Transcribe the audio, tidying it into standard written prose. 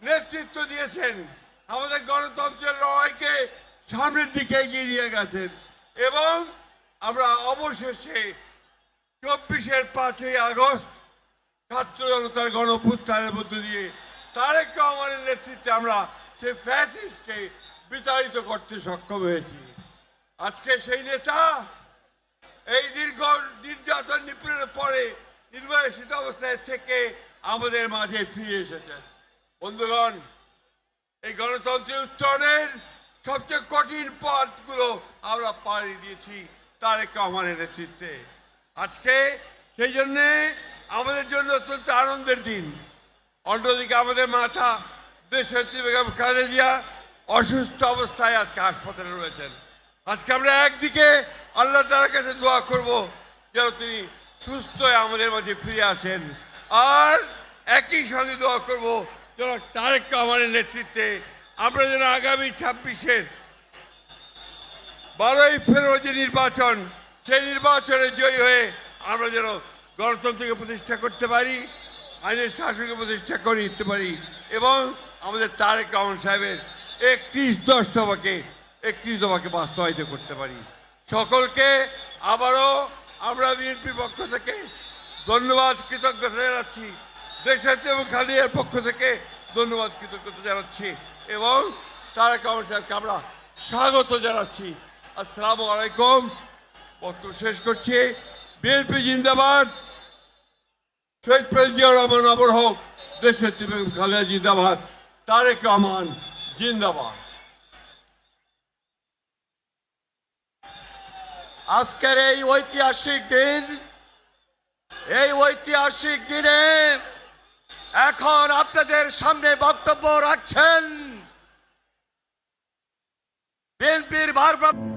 নেতৃত্ব দিয়েছেন, আমাদের গণতন্ত্রের লড়াইকে সামনের দিকে এগিয়ে নিয়ে গেছেন এবং আমরা অবশেষে 24-এর 5ই আগস্ট ছাত্র জনতার গণঅভ্যুত্থানের মধ্য দিয়ে তারেক রহমানের নেতৃত্বে আমরা সেই ফ্যাসিস্টকে বিতাড়িত করতে সক্ষম হয়েছি। আজকে সেই নেতা এই দীর্ঘ নির্যাতন নিপীড়নের পরে নির্বাসিত অবস্থায় থেকে আমাদের মাঝে ফিরে এসেছেন। বন্ধুগণ, এই গণতন্ত্রের উত্তরণের সবচেয়ে কঠিন পথগুলো আমরা পাড়ি দিয়েছি তারেক রহমানের নেতৃত্বে। আজকে সেই জন্যে আমাদের জন্য অত্যন্ত আনন্দের দিন। অন্যদিকে আমাদের মাতা দেশনেত্রী বেগম খালেদা জিয়া অসুস্থ অবস্থায় আজকে হাসপাতালে রয়েছেন। আজকে আমরা একদিকে আল্লাহ তাআলার কাছে দোয়া করব যেন তিনি সুস্থ হয়ে আমাদের মাঝে ফিরে আসেন, আর একই সঙ্গে দোয়া করব যেন তারেক রহমানের নেতৃত্বে আমরা যেন আগামী 26-এর 12ই ফেব্রুয়ারি নির্বাচন, সেই নির্বাচনে জয়ী হয়ে আমরা যেন গণতন্ত্রকে প্রতিষ্ঠা করতে পারি, আইনের শাসনকে প্রতিষ্ঠা করে দিতে পারি এবং আমাদের তারেক রহমান সাহেবের 31 দফাকে বাস্তবায়িত করতে পারি। সকলকে আবারও আমরা বিএনপির পক্ষ থেকে ধন্যবাদ, কৃতজ্ঞতা জানাচ্ছি। দেশনেত্রী এবং খালেদার পক্ষ থেকে ধন্যবাদ, কৃতজ্ঞতা জানাচ্ছি এবং তারেক রহমান সাহেবকে আমরা স্বাগত জানাচ্ছি। আসসালামু আলাইকুম। বক্তব্য শেষ করছি। বিএনপি জিন্দাবাদ, শহীদ প্রেসিডেন্ট জিয়াউর রহমান অমর হোক, দেশনেত্রী বেগম খালেদা জিন্দাবাদ, তারেক রহমান জিন্দাবাদ। আজকের এই ঐতিহাসিক দিনে এখন আপনাদের সামনে বক্তব্য রাখছেন বিএনপির ভারপ্রাপ্ত